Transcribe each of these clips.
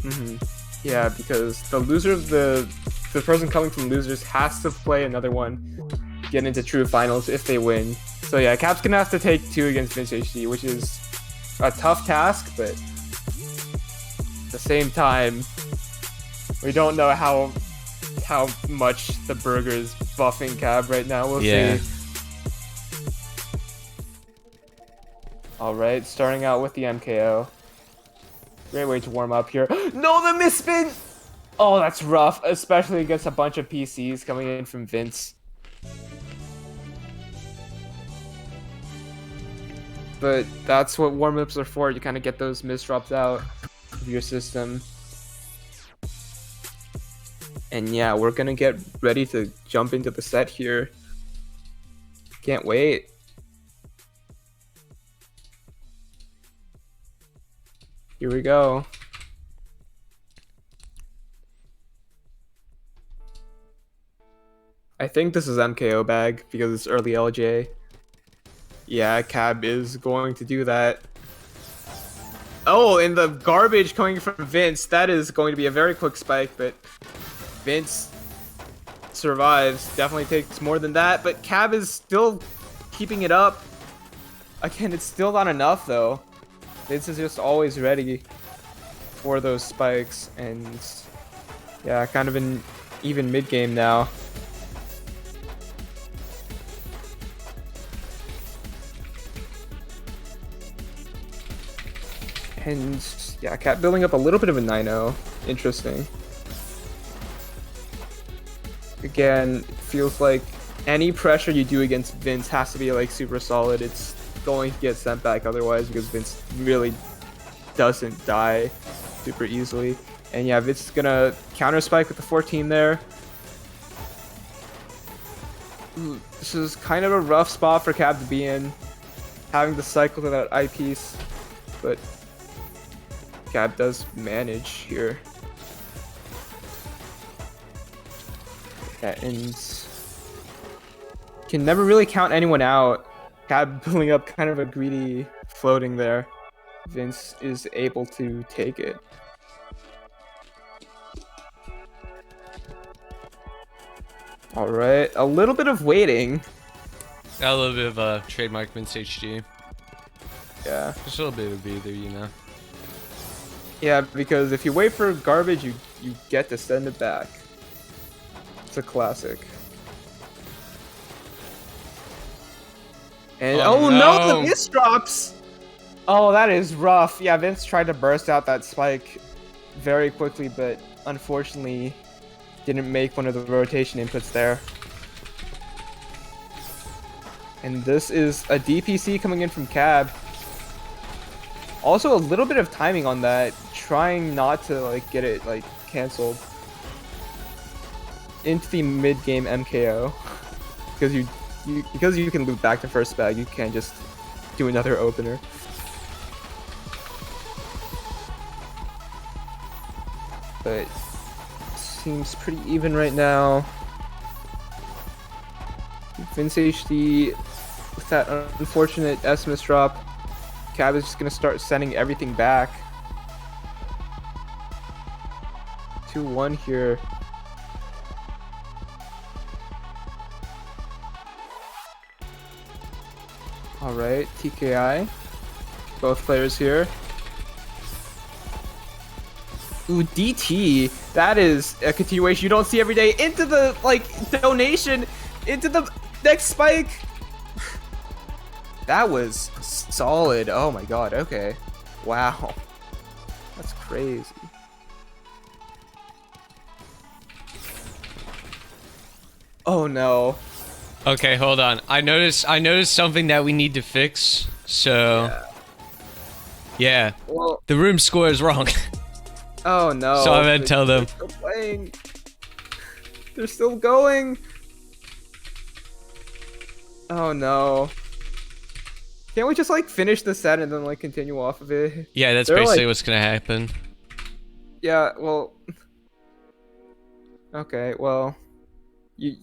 Hmm. Yeah, because the loser of the person coming from losers has to play another one, get into true finals if they win. So yeah, Cap's gonna have to take two against Vince HD, which is a tough task, but at the same time, we don't know how much the burger is buffing Cab right now. We'll Yeah. see. All right, starting out with the MKO. Great way to warm up here. No, the misspin! Oh, that's rough, especially against a bunch of PCs coming in from Vince. But that's what warm-ups are for. You kind of get those misdrops out of your system. And yeah, we're gonna get ready to jump into the set here. Can't wait. Here we go. I think this is MKO bag because it's early LJ. Yeah, Cab is going to do that. Oh, and the garbage coming from Vince. That is going to be a very quick spike, but Vince survives. Definitely takes more than that, but Cab is still keeping it up. Again, it's still not enough, though. Vince is just always ready for those spikes, and yeah, kind of in even mid-game now. And yeah, Cat building up a little bit of a 9-0. Interesting. Again, feels like any pressure you do against Vince has to be like super solid. It's going to get sent back otherwise because Vince really doesn't die super easily. And yeah, Vince is gonna counter spike with the 14 there. Ooh, this is kind of a rough spot for Cab to be in, having to cycle to that eyepiece, but Cab does manage here. Yeah, and can never really count anyone out. Cab building up kind of a greedy floating there. Vince is able to take it. All right, a little bit of waiting. Got a little bit of a trademark Vince HD. Yeah. Just a little bit of a breather, you know. Yeah, because if you wait for garbage, you get to send it back. It's a classic. And oh no, the miss drops! Oh, that is rough. Yeah, Vince tried to burst out that spike very quickly, but unfortunately didn't make one of the rotation inputs there. And this is a DPC coming in from Cab. Also a little bit of timing on that, trying not to like get it like canceled into the mid-game MKO because you can loop back to first bag, you can't just do another opener. But seems pretty even right now. Vince HD with that unfortunate SMS drop. Cab is just gonna start sending everything back. 2-1 here. Alright, TKI. Both players here. Ooh, DT. That is a continuation you don't see every day. Into the, like, donation. Into the next spike. That was solid. Oh my god, okay. Wow. That's crazy. Oh no. Okay, hold on. I noticed something that we need to fix. So yeah. Well, The room score is wrong. oh no. So I'm gonna tell them. They're still playing. They're still going. Oh no. Can't we just like finish the set and then like continue off of it? Yeah, that's They're, basically like, what's gonna happen. yeah, well. Okay, well. You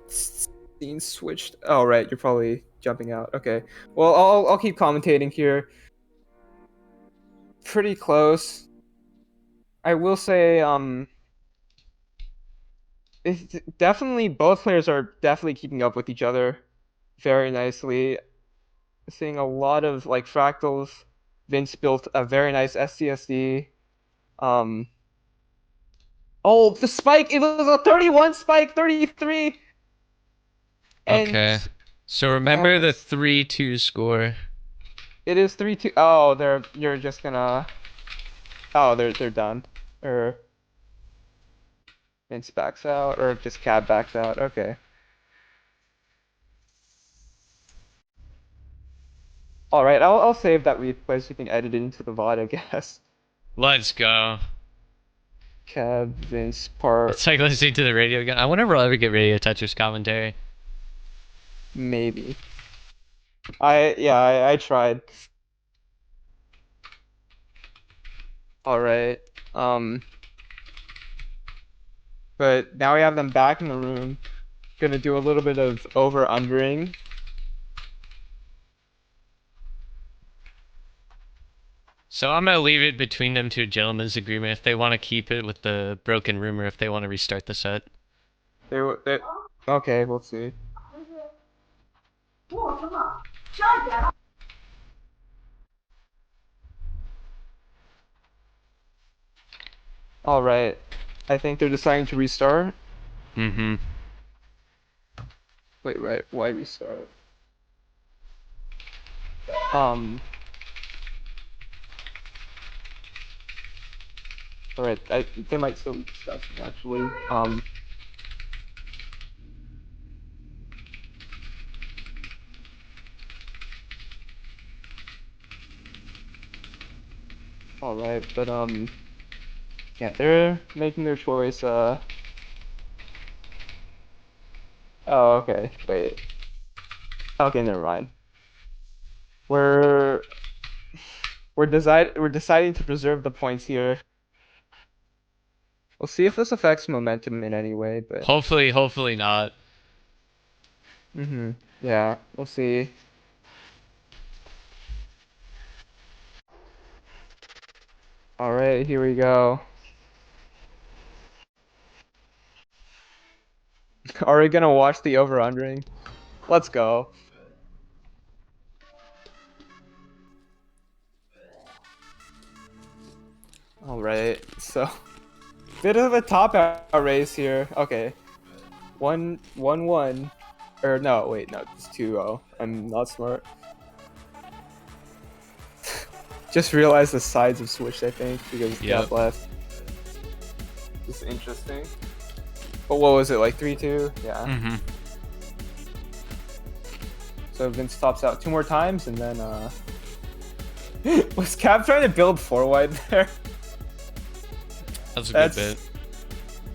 scene switched. Oh right, you're probably jumping out. Okay. Well, I'll keep commentating here. Pretty close. I will say, it's definitely both players are definitely keeping up with each other very nicely. Seeing a lot of like fractals. Vince built a very nice SCSD. Um, oh, the spike! It was a 31 spike, 33, and Okay. So Cab remember the is 3-2 score. it is 3-2. Oh, you're just gonna. Oh, they're done. Or Vince backs out, or just Cab backs out. Okay. All right, I'll save that replay so you can edit it into the VOD, I guess. Let's go. Cab, Vince, part, It's like listening to the radio again. I wonder if we'll ever get Radio Toucher's commentary. maybe. I tried. All right. Um, but now we have them back in the room. Gonna do a little bit of over-undering. So I'm gonna leave it between them two gentlemen's agreement if they want to keep it with the broken rumor if they want to restart the set. They okay, we'll see. All right. I think they're deciding to restart. Mm-hmm. Wait, right? Why restart? Um. All right. They might still be discussing actually. All right, but yeah, they're making their choice. Oh, okay. Wait. Okay, never mind. We're we're deciding to preserve the points here. We'll see if this affects momentum in any way, but Hopefully not. yeah, we'll see. All right, here we go. Are we gonna watch the over-undering? Let's go. All right, so bit of a top out race here. Okay, 1-1-1, or no, wait, no, it's 2-0. I'm not smart. Just realized the sides have switched, I think, because Yep. Cap left. This is interesting. But what was it, like 3-2? Yeah. Mm-hmm. So Vince tops out 2 more times, and then was Cap trying to build 4 wide there? That's a That's good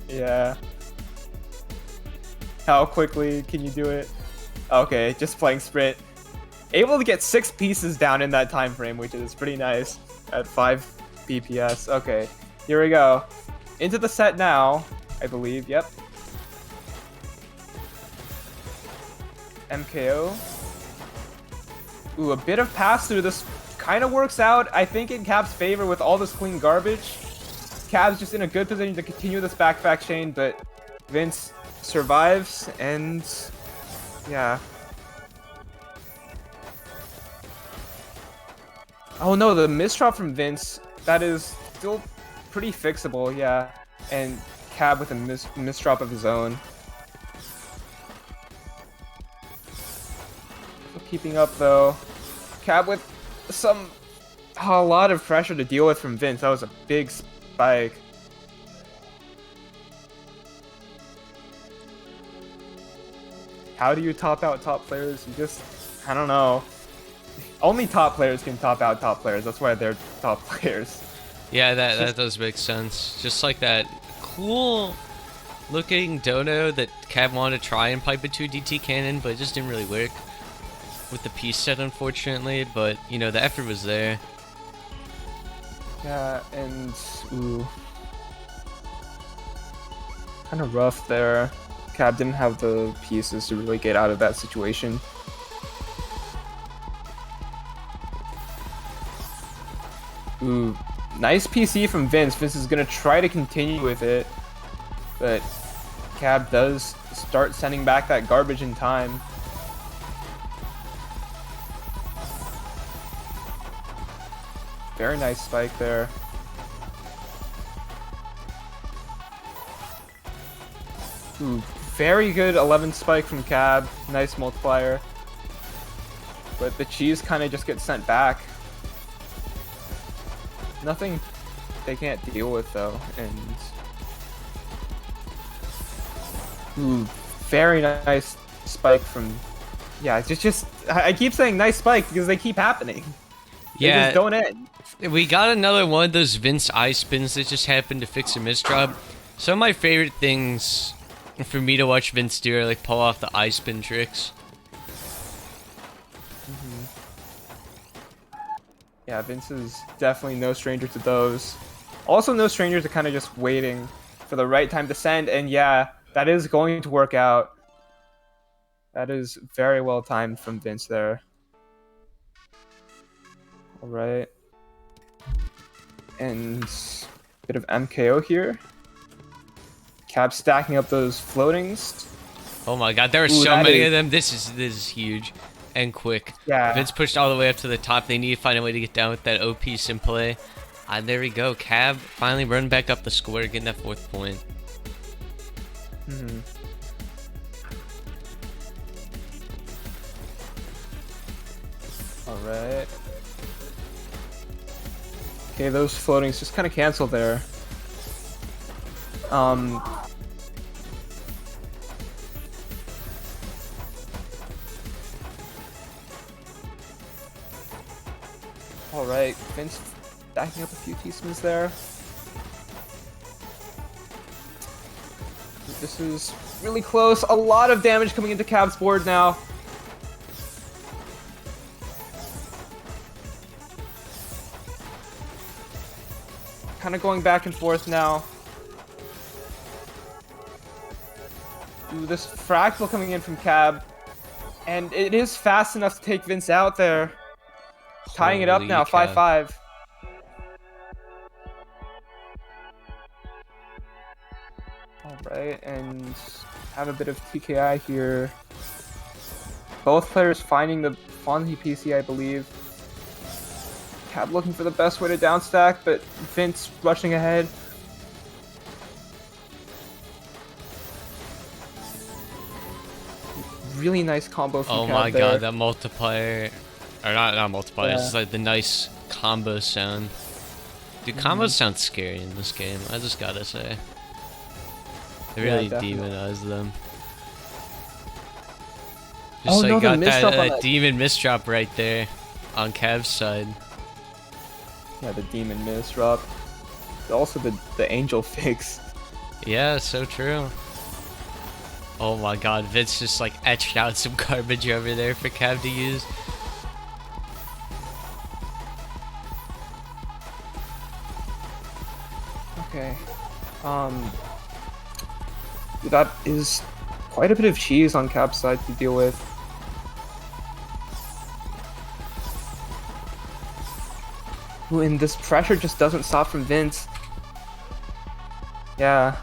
bit. Yeah. How quickly can you do it? Okay, just playing sprint. Able to get 6 pieces down in that time frame, which is pretty nice at 5 BPS. Okay, here we go. Into the set now, I believe. Yep. MKO. Ooh, a bit of pass through. This kind of works out, I think, in Cap's favor with all this clean garbage. Cap's just in a good position to continue this backpack chain, but Vince survives, and yeah. Oh no, the misdrop from Vince, that is still pretty fixable, yeah. And Cab with a misdrop of his own. Still keeping up though. Cab with a lot of pressure to deal with from Vince. That was a big spike. How do you top out top players? You just, I don't know. Only top players can top out top players. That's why they're top players. Yeah, that does make sense. Just like that cool looking dono that Cab wanted to try and pipe into a DT cannon, but it just didn't really work with the piece set, unfortunately. But, you know, the effort was there. Yeah, and ooh, kind of rough there. Cab didn't have the pieces to really get out of that situation. Ooh, Nice PC from Vince. Vince is gonna try to continue with it, but Cab does start sending back that garbage in time. Very nice spike there. Ooh, very good 11 spike from Cab. Nice multiplier. But the cheese kind of just gets sent back. Nothing they can't deal with though. And ooh, very nice spike from. Yeah, it's just I keep saying nice spike because they keep happening. They Yeah, just don't end. we got another one of those Vince eye spins that just happened to fix a misdrop. Some of my favorite things for me to watch Vince do are like pull off the eye spin tricks. Yeah, Vince is definitely no stranger to those. Also no stranger to kind of just waiting for the right time to send, and yeah, that is going to work out. That is very well timed from Vince there. Alright. And a bit of MKO here. Cab stacking up those floatings. Oh my god, there are Ooh, so that many is- of them. This is huge and quick. Yeah. Vince pushed all the way up to the top. They need to find a way to get down with that OP sim play. There we go. Cab finally running back up the score, getting that 4th point. Mhm. Alright. Okay, those floatings just kind of cancel there. Alright, Vince backing up a few teaspoons there. This is really close. A lot of damage coming into Cab's board now. Kind of going back and forth now. Ooh, this fractal coming in from Cab. And it is fast enough to take Vince out there. Tying it up Holy now, cow. 5-5. Alright, and have a bit of TKI here. Both players finding the Fonzie PC, I believe. Cab looking for the best way to downstack, but Vince rushing ahead. Really nice combo from Oh Cab my there. god, that multiplier. Or not multiplier, Yeah. it's just like the nice combo sound. Dude, combos sound scary in this game, I just gotta say. They Yeah, really definitely. demonize them. Oh, Just no, like the got misdrop on that that. demon misdrop right there on Cav's side. Yeah, the demon misdrop. Also the angel fix. Yeah, so true. Oh my god, Vince just like etched out some garbage over there for Cav to use. Okay. That is quite a bit of cheese on Cab's side to deal with. Ooh, and this pressure just doesn't stop from Vince. Yeah.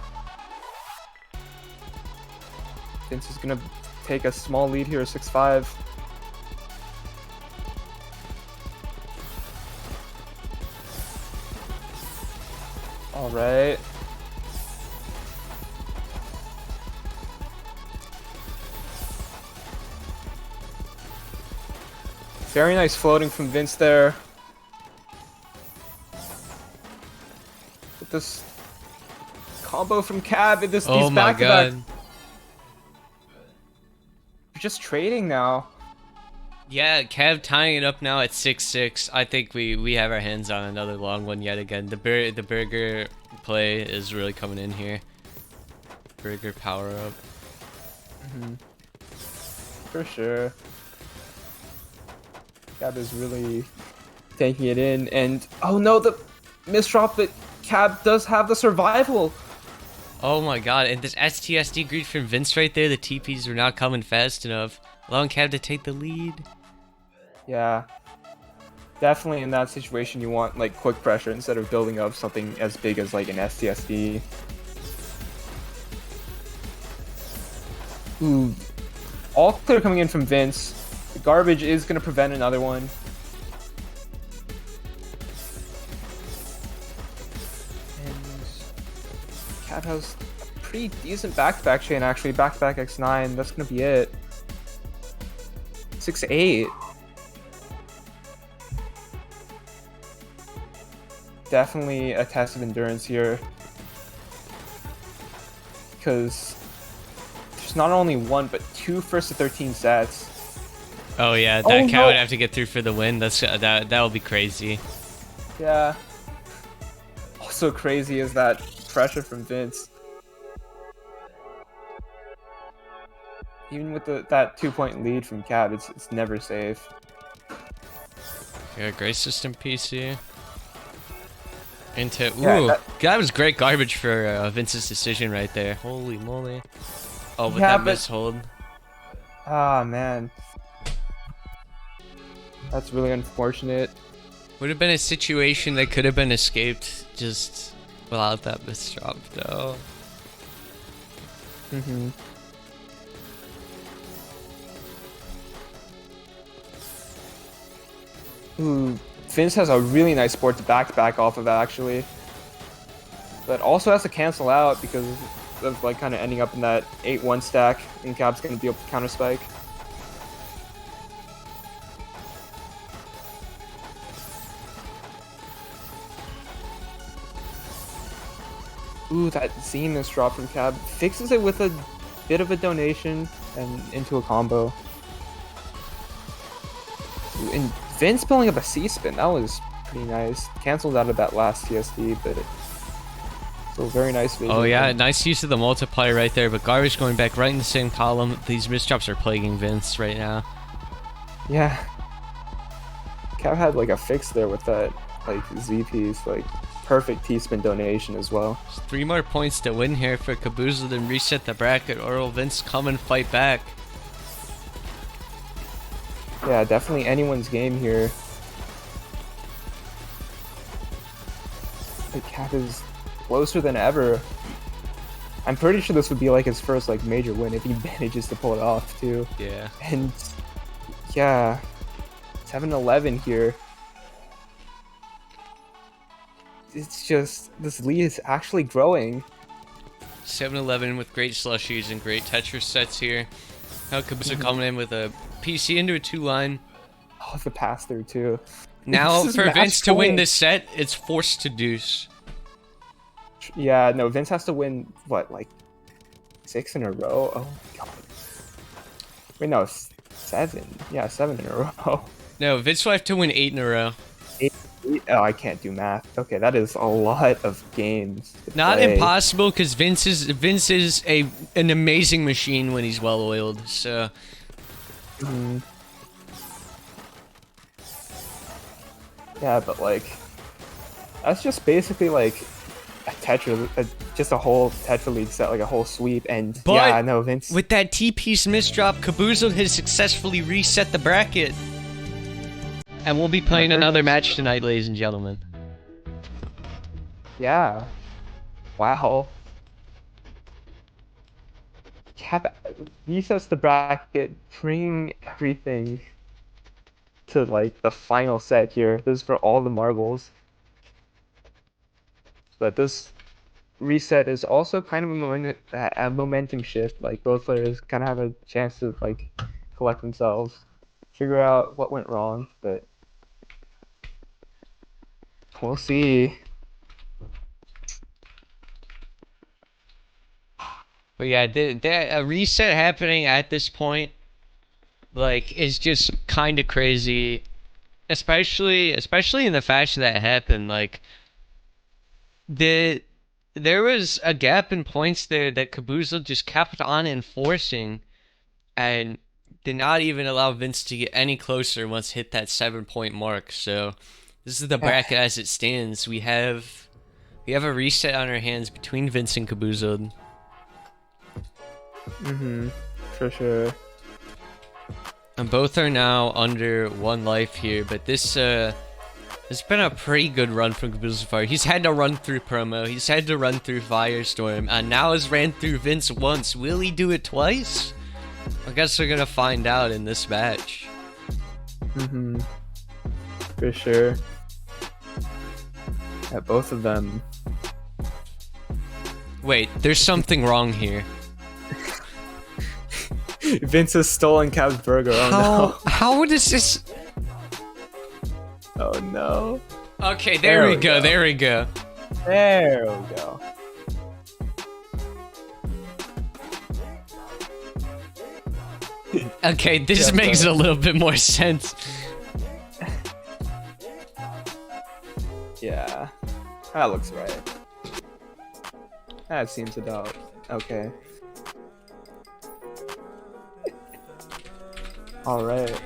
Vince is gonna take a small lead here, 6-5. Alright. Very nice floating from Vince there. With this combo from Cab, and these Oh my back-to-back. god. We're just trading now. Yeah, Cav tying it up now at 6-6. I think we have our hands on another long one yet again. The burger play is really coming in here. Burger power up. For sure. Cab is really taking it in, and oh no, the misdrop, but Cab does have the survival. Oh my god, and this STSD greed from Vince right there, the TPs were not coming fast enough. Allowing Cav to take the lead. Yeah. Definitely in that situation, you want like quick pressure instead of building up something as big as like an STSD. Ooh, all clear coming in from Vince. The garbage is gonna prevent another one. And Cat has a pretty decent back-to-back chain actually. Back-to-back X9. That's gonna be it. 6-8. Definitely a test of endurance here, because there's not only one but two first to 13 sets. Oh yeah, that Oh, Cat no. would have to get through for the win. That will be crazy. Yeah. Also crazy is that pressure from Vince. Even with that 2-point lead from Cab, it's never safe. Yeah, great system PC. Into Yeah, ooh, that was great garbage for Vince's decision right there. Holy moly! Oh, with Yeah, that but- mishold. Ah man, that's really unfortunate. Would have been a situation that could have been escaped just without that misdrop, though. Mm-hmm. Ooh, Vince has a really nice board to back off of actually, but also has to cancel out because of like kind of ending up in that 8-1 stack, and Cab's gonna be able to counter spike. Ooh, that Zenith drop from Cab fixes it with a bit of a donation and into a combo. Ooh, and Vince pulling up a C-spin, that was pretty nice. Cancelled out of that last TSD, but still very nice vision. Oh yeah, nice use of the multiplier right there, but garbage going back right in the same column. These misdrops are plaguing Vince right now. Yeah. Cab had like a fix there with that like Z piece, like perfect T-spin donation as well. Just 3 more points to win here for Caboozled, then reset the bracket, or will Vince come and fight back? Yeah, definitely anyone's game here. The Cab is closer than ever. I'm pretty sure this would be like his first like major win if he manages to pull it off too. Yeah. And yeah, 7-11 here. It's just, this lead is actually growing. 7-11 with great slushies and great Tetris sets here. Now Caboozled coming in with a PC into a 2-line. Oh, the pass through too. Now This is for match Vince to win point. this set, it's forced to deuce. Yeah, no, Vince has to win, what, like 6 in a row? Oh my god. Wait, no, 7. Yeah, 7 in a row. No, Vince will have to win 8 in a row. 8. Oh, I can't do math. Okay, that is a lot of games to Not play. impossible, because Vince is an amazing machine when he's well oiled. So Mhm. Yeah, but like, that's just basically like a just a whole Tetra League set, like a whole sweep, and But yeah, no, Vince. with that T-piece misdrop, Caboozled has successfully reset the bracket. And we'll be playing another match tonight, ladies and gentlemen. Yeah. Wow. Cap resets the bracket, bringing everything to like the final set here. This is for all the marbles. But this reset is also kind of a momentum shift. Like both players kind of have a chance to like collect themselves, figure out what went wrong. But we'll see. But yeah, a reset happening at this point, like, is just kind of crazy, especially in the fashion that happened. Like, there was a gap in points there that Caboozled just kept on enforcing, and did not even allow Vince to get any closer once hit that 7-point mark. So this is the bracket as it stands. We have a reset on our hands between Vince and Caboozled. For sure. And both are now under 1 life here, but this It's been a pretty good run from Caboose so far. He's had to run through Promo, he's had to run through Firestorm, and now has ran through Vince once. Will he do it twice? I guess we're gonna find out in this match. For sure. Yeah, both of them. Wait, there's something wrong here. Vince has stolen Cab's burger. Oh How does this... no. Oh no. Okay, there we go, there we go. There we go. Okay, this makes a little bit more sense. Yeah. That looks right. That seems about okay. Alright.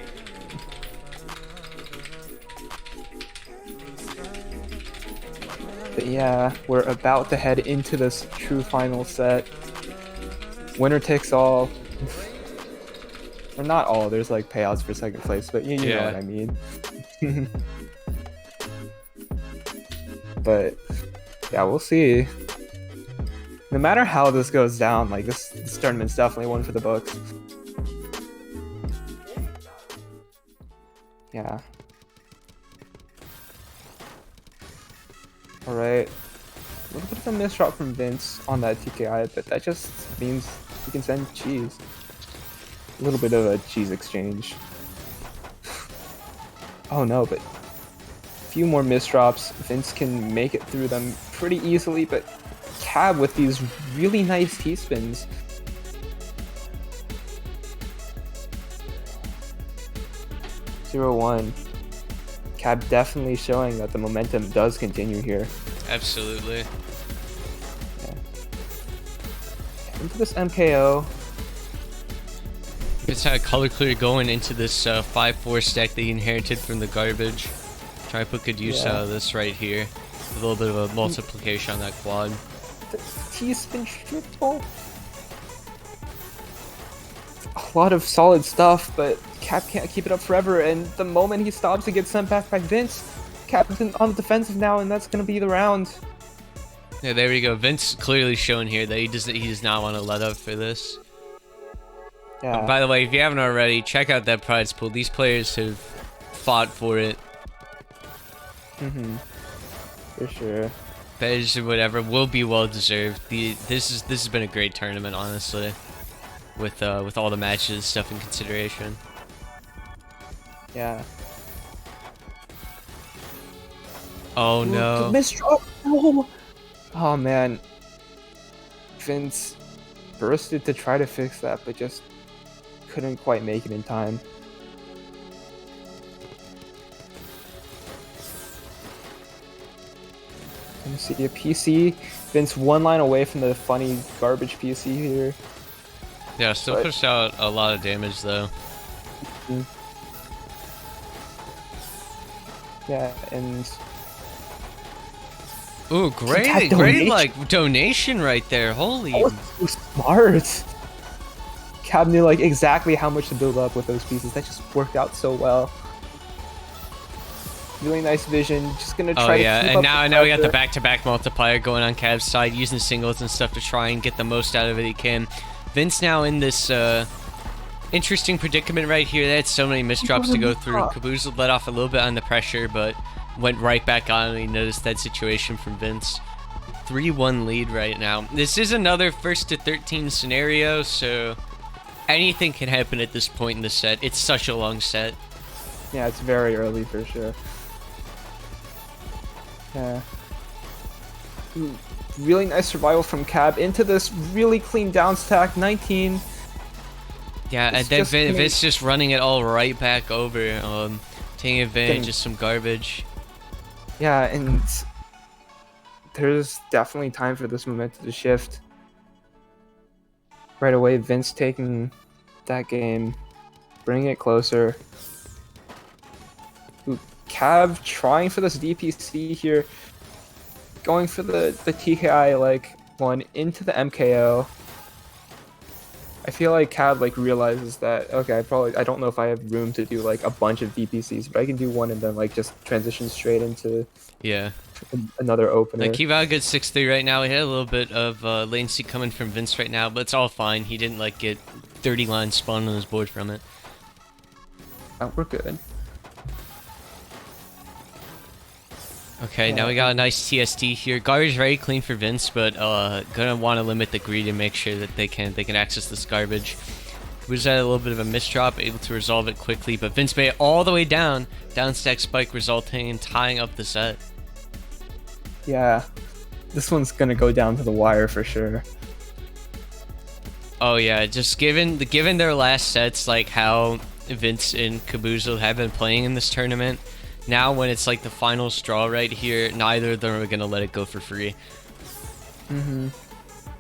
But yeah, we're about to head into this true final set. Winner takes all. Or not all, there's like payouts for second place, but you know what I mean. But yeah, we'll see. No matter how this goes down, like this tournament's definitely one for the books. Yeah. Alright. A little bit of a misdrop from Vince on that TKI, but that just means he can send cheese. A little bit of a cheese exchange. Oh no, but a few more misdrops. Vince can make it through them pretty easily, but Cab with these really nice T-spins. Zero 1. Cab definitely showing that the momentum does continue here. Absolutely. Yeah. Into this MKO. It's had color clear going into this 5-4 stack that he inherited from the garbage. Try to put good use out of this right here. A little bit of a multiplication on that quad. The T-spin triple. A lot of solid stuff, but Cap can't keep it up forever, and the moment he stops, he gets sent back by Vince. Cap's on the defensive now, and that's gonna be the round. Yeah, there we go. Vince clearly showing here that he does not want to let up for this. Yeah. By the way, if you haven't already, check out that prize pool. These players have fought for it. For sure. Badge or whatever will be well deserved. This has been a great tournament, honestly, with all the matches stuff in consideration. Yeah. Oh no. The misdrop. No. Oh man. Vince bursted to try to fix that, but just couldn't quite make it in time. Let me see a PC. Vince one line away from the funny garbage PC here. Yeah, still pushed out a lot of damage though. Yeah, and ooh, great like donation right there. Holy. that was so smart. Cab knew like exactly how much to build up with those pieces. That just worked out so well. Really nice vision. Just gonna try to keep and up now the I know we got the pressure. back-to-back multiplier going on Cav's side, using singles and stuff to try and get the most out of it he can. Vince now in this interesting predicament right here. They had so many misdrops to go through. Caboose let off a little bit on the pressure, but went right back on, and he noticed that situation from Vince. 3-1 lead right now. This is another 1st to 13 scenario, so anything can happen at this point in the set. It's such a long set. Yeah, it's very early for sure. Yeah. Ooh, really nice survival from Cab into this really clean down stack. 19. Yeah, and then Vince just running it all right back over, taking advantage of some garbage. Yeah, and there's definitely time for this momentum to shift. Right away, Vince taking that game, bringing it closer. Ooh, Cab trying for this DPC here, going for the TKI like one into the MKO. I feel like Cab like realizes that okay, I don't know if I have room to do like a bunch of DPCs, but I can do one and then like just transition straight into Yeah. another Like, opener. he got a good 6-3 right now. He had a little bit of latency coming from Vince right now, but it's all fine. He didn't, like, get 30 lines spawned on his board from it. Oh, we're good. Okay, now we got a nice TSD here. Garbage very clean for Vince, but gonna want to limit the greed and make sure that they can access this garbage. We just had a little bit of a misdrop, able to resolve it quickly, but Vince made it all the way down stack spike, resulting in tying up the set. Yeah, this one's gonna go down to the wire for sure. Oh yeah, just given their last sets, like how Vince and Caboozle have been playing in this tournament, now when it's like the final straw right here, neither of them are gonna let it go for free.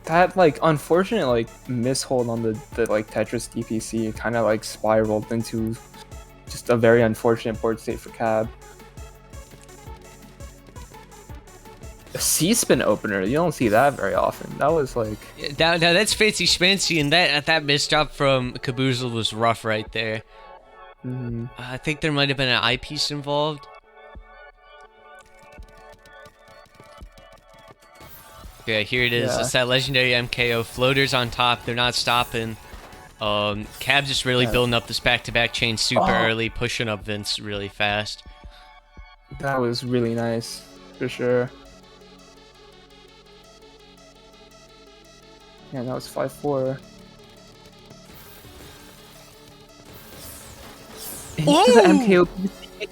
That like unfortunate like mishold on the like Tetris DPC kind of like spiraled into just a very unfortunate board state for Cab. A C-spin opener, you don't see that very often. That was like Now that's fancy schmancy, and that misdrop from Caboozle was rough right there. I think there might have been an eyepiece involved. Yeah, here it is. Yeah. It's that legendary MKO. Floaters on top. They're not stopping. Cab just really building up this back-to-back chain super early, pushing up Vince really fast. that was really nice for sure. Yeah, that was 5-4. Into the MKO PC.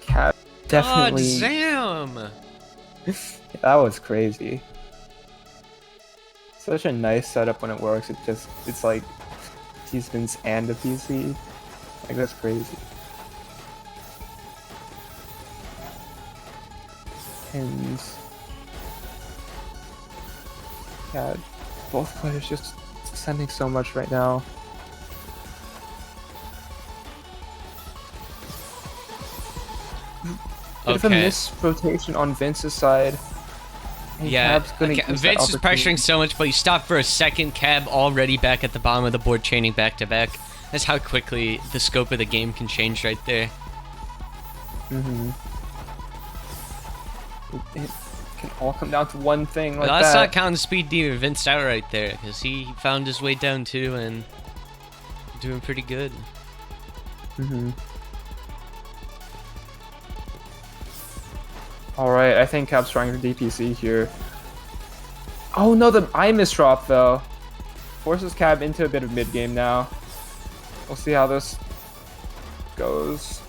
Cab definitely. God damn! That was crazy. Such a nice setup when it works. It's like T-spins and a PC. Like that's crazy. And yeah, both players just sending so much right now. Bit of a Okay. miss rotation on Vince's side. And Yeah, Cab's gonna use that Vince is opportunity. pressuring so much, but he stopped for a second. Cab already back at the bottom of the board, chaining back to back. That's how quickly the scope of the game can change right there. It can all come down to one thing like Let's that. not count the speed demon Vince out right there, because he found his way down too and doing pretty good. Alright, I think Cab's trying for DPC here. Oh no, the eye misdrop though. Forces Cab into a bit of mid game now. We'll see how this goes.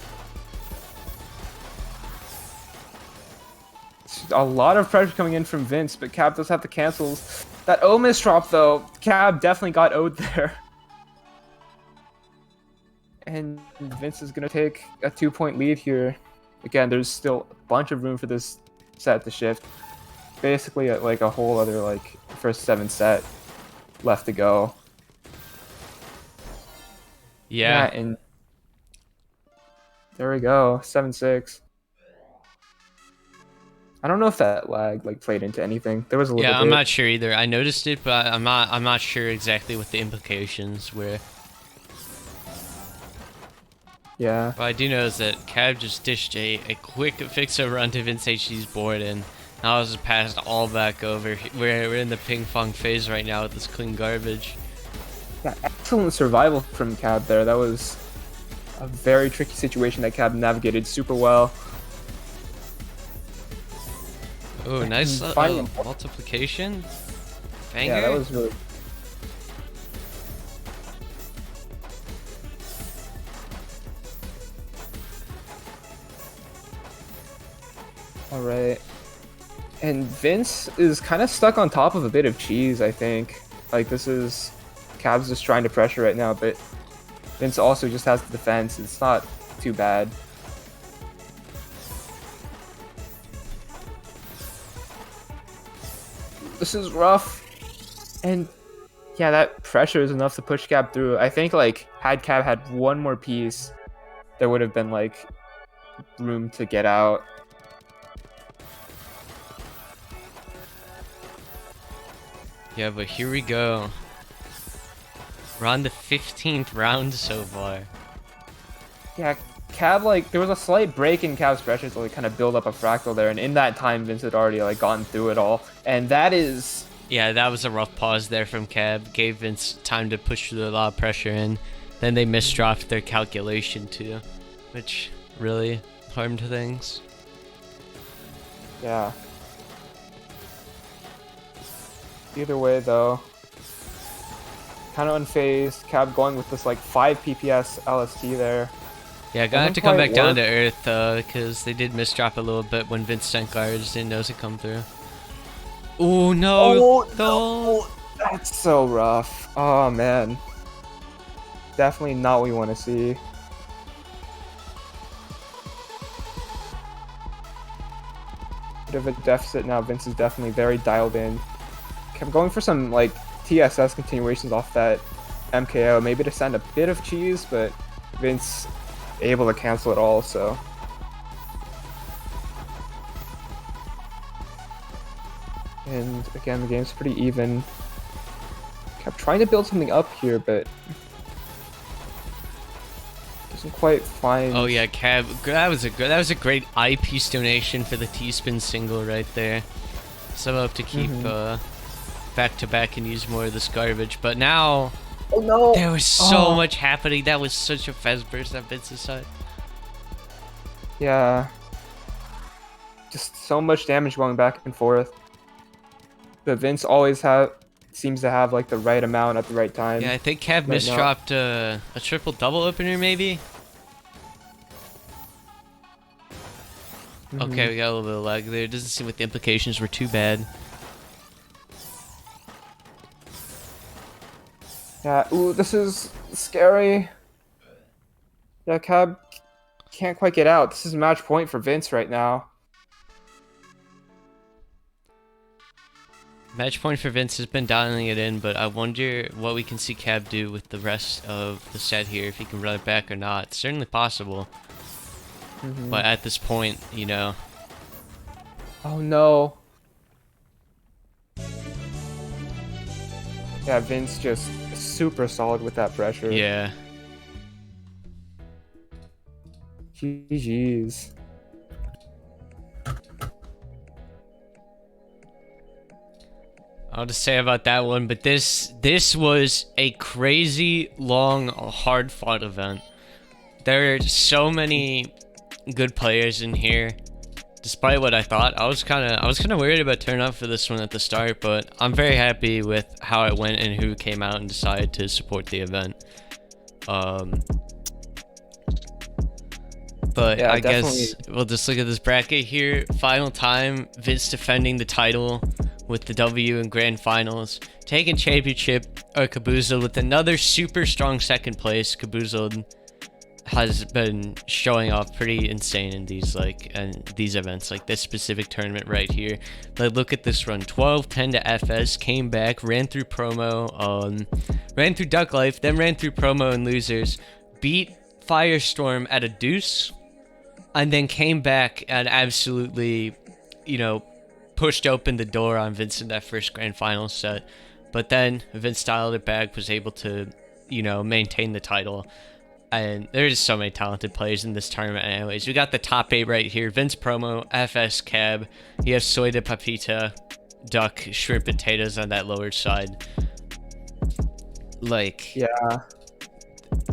A lot of pressure coming in from Vince, but Cab does have the cancels. That O misdrop though, Cab definitely got O'd there. And Vince is gonna take a 2-point lead here. Again, there's still a bunch of room for this set to shift. Basically, like a whole other like first 7 set left to go. Yeah. And there we go, 7-6. I don't know if that lag like played into anything. There was a little bit. I'm not sure either. I noticed it, but I'm not sure exactly what the implications were. Yeah. What I do know is that Cab just dished a quick fix-over onto Vince HD's board, and now it's passed all back over. We're in the ping-pong phase right now with this clean garbage. Yeah, excellent survival from Cab there. That was a very tricky situation that Cab navigated super well. Oh, nice Finding- multiplication. Banger. Yeah, that was really. All right. And Vince is kind of stuck on top of a bit of cheese, I think. Like, this is... Cab's just trying to pressure right now, but Vince also just has the defense. It's not too bad. This is rough. And yeah, that pressure is enough to push Cab through. I think, like, had Cab had one more piece, there would have been, like, room to get out. Yeah, but here we go. We're on the 15th round so far. Yeah, Cab, like, there was a slight break in Cab's pressure to like kind of build up a fractal there, and in that time Vince had already like gotten through it all. And that is Yeah, that was a rough pause there from Cab. Gave Vince time to push through a lot of pressure in. Then they misdropped their calculation too, which really harmed things. yeah. Either way though, kind of unfazed. Cab going with this like 5 PPS LST there. Yeah, gonna have to come back down to earth because they did misdrop a little bit when Vince sent guards. Didn't know it come through. Oh no! No, that's so rough. Oh man, definitely not what we want to see. Bit of a deficit now. Vince is definitely very dialed in. Kept going for some like TSS continuations off that MKO, maybe to send a bit of cheese, but Vince able to cancel it all. So. And again, the game's pretty even. Kept trying to build something up here, but doesn't quite find. Oh yeah, Cab. That was a great eyepiece donation for the T-spin single right there. So I hope to keep back to back and use more of this garbage. But now, Oh no! there was so much happening. That was such a fast burst on Vince's side. Yeah. Just so much damage going back and forth. But Vince always seems to have like the right amount at the right time. Yeah, I think Cab misdropped a triple double opener maybe. Okay, we got a little bit of lag there. Doesn't seem like the implications were too bad. Yeah, ooh, this is scary. Yeah, Cab can't quite get out. This is match point for Vince right now. Match point for Vince has been dialing it in, but I wonder what we can see Cab do with the rest of the set here, if he can run it back or not. It's certainly possible. But at this point, you know. Oh no. Yeah, Vince just super solid with that pressure. Yeah. GG's. I'll just say about that one, but this was a crazy, long, hard-fought event. There are so many good players in here. Despite what I thought, I was kind of worried about turning up for this one at the start, but I'm very happy with how it went and who came out and decided to support the event. But yeah, I guess we'll just look at this bracket here. Final time, Vince defending the title with the W in grand finals. Taking championship are Caboozled with another super strong second place. Caboozled has been showing off pretty insane in these these events, like this specific tournament right here. But look at this run: 12-10 to FS, came back, ran through promo, ran through Duck Life, then ran through promo and losers, beat Firestorm at a deuce, and then came back and absolutely, you know, pushed open the door on Vince in that first grand final set. But then Vince dialed it back, was able to, you know, maintain the title. And there's so many talented players in this tournament anyways. We got the top 8 right here. Vince Promo, FS Cab. You have Soy de Papita, Duck, Shrimp, Potatoes on that lower side. Like, yeah,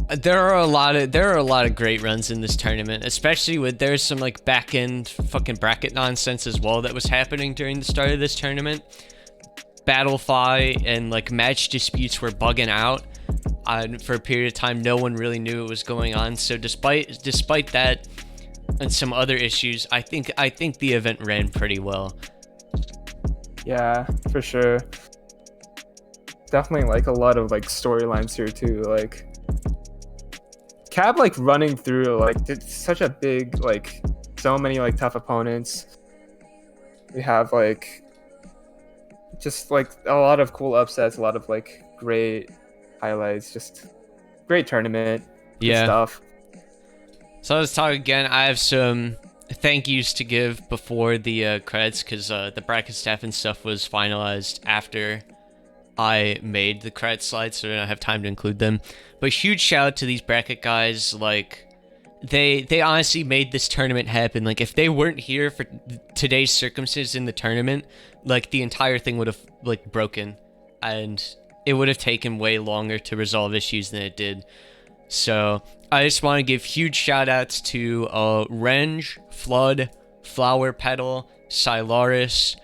there are a lot of great runs in this tournament, especially with there's some like back end fucking bracket nonsense as well that was happening during the start of this tournament. Battlefy and like match disputes were bugging out. For a period of time, no one really knew what was going on. So despite that and some other issues, I think the event ran pretty well. Yeah, for sure. Definitely like a lot of like storylines here too. Like Cab like running through like it's such a big like so many like tough opponents. We have like just like a lot of cool upsets, a lot of like great highlights, just great tournament. Good stuff. So let's talk again. I have some thank yous to give before the credits, because the bracket staff and stuff was finalized after I made the credit slides, so I don't have time to include them. But huge shout out to these bracket guys. Like, they honestly made this tournament happen. Like, if they weren't here for today's circumstances in the tournament, like, the entire thing would have, like, broken. And it would have taken way longer to resolve issues than it did. So, I just want to give huge shout outs to Renge, Flood, Flower Petal, Silaris,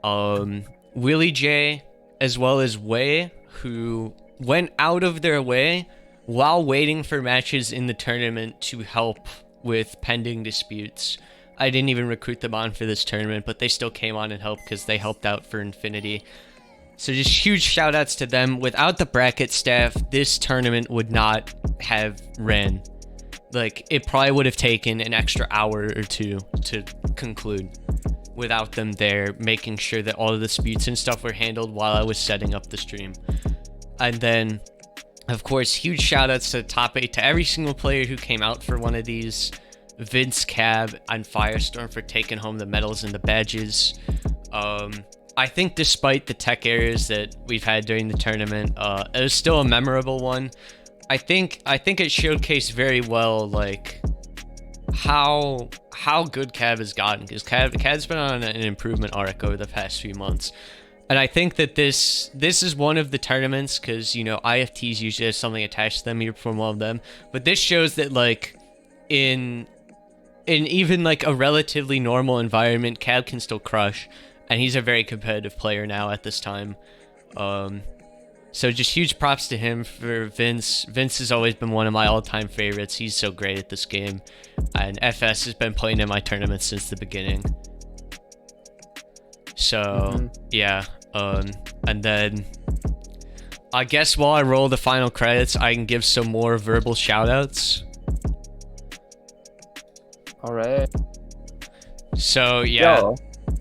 Willie J, as well as Wei, who went out of their way while waiting for matches in the tournament to help with pending disputes. I didn't even recruit them on for this tournament, but they still came on and helped because they helped out for Infinity. So just huge shout outs to them. Without the bracket staff, this tournament would not have ran. Like, it probably would have taken an extra hour or two to conclude without them there, making sure that all the disputes and stuff were handled while I was setting up the stream. And then, of course, huge shout outs to the top 8, to every single player who came out for one of these. Vince, Cab, and Firestorm for taking home the medals and the badges. I think despite the tech errors that we've had during the tournament, it was still a memorable one. I think it showcased very well, like, how good Cab has gotten, because Cab's been on an improvement arc over the past few months. And I think that this is one of the tournaments, because, you know, IFTs usually have something attached to them, you perform one of them, but this shows that, like, in even, like, a relatively normal environment, Cab can still crush, and he's a very competitive player now at this time. So just huge props to him. For Vince. Vince has always been one of my all-time favorites. He's so great at this game. And FS has been playing in my tournament since the beginning. So, yeah. And then, I guess while I roll the final credits, I can give some more verbal shout-outs. Alright. So, yeah. Yo.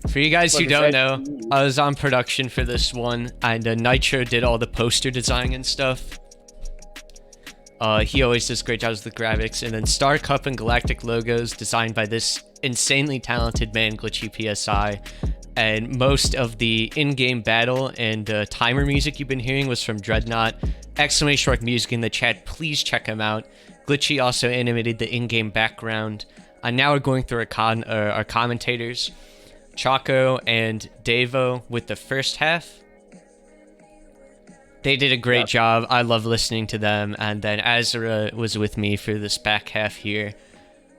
For you guys who Like I don't said, know, I was on production for this one, and Nitro did all the poster design and stuff. He always does great jobs with the graphics, and then Star Cup and Galactic logos designed by this insanely talented man, Glitchy PSI, and most of the in-game battle and timer music you've been hearing was from Dreadnought. Exclamation mark music in the chat, please check him out. Glitchy also animated the in-game background. And now we're going through our commentators. Choco and Davo with the first half. They did a great job. I love listening to them. And then Azura was with me for this back half here.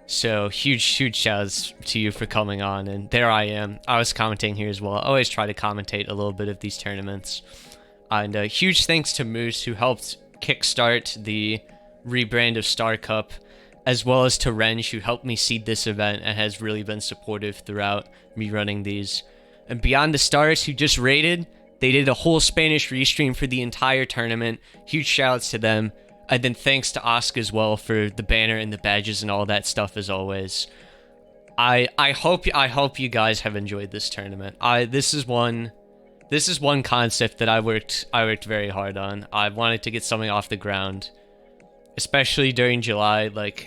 So huge shouts to you for coming on. And there I am. I was commenting here as well. I always try to commentate a little bit of these tournaments. And huge thanks to Moose, who helped kickstart the rebrand of Star Cup, as well as to Renge, who helped me seed this event and has really been supportive throughout me running these. And Beyond the Stars, who just raided, they did a whole Spanish restream for the entire tournament. Huge shoutouts to them. And then thanks to Oscar as well for the banner and the badges and all that stuff as always. I hope you guys have enjoyed this tournament. This is one concept that I worked very hard on. I wanted to get something off the ground, especially during July. Like,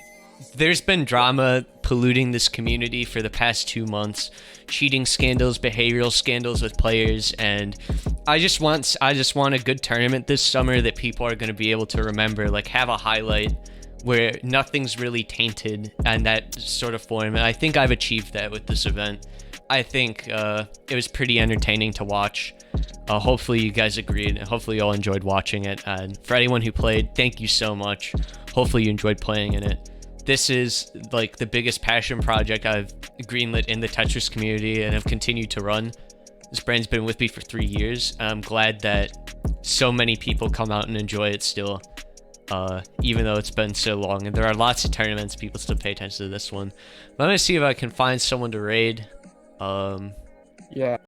there's been drama polluting this community for the past 2 months, cheating scandals, behavioral scandals with players, and I just want a good tournament this summer that people are going to be able to remember, like have a highlight where nothing's really tainted and that sort of form. And I think I've achieved that with this event. I think it was pretty entertaining to watch. Hopefully you guys agreed, and hopefully you all enjoyed watching it. And for anyone who played, thank you so much. Hopefully you enjoyed playing in it. This is like the biggest passion project I've greenlit in the Tetris community and have continued to run. This brand's been with me for 3 years, and I'm glad that so many people come out and enjoy it still, even though it's been so long. And there are lots of tournaments, people still pay attention to this one. But I'm gonna see if I can find someone to raid. Yeah.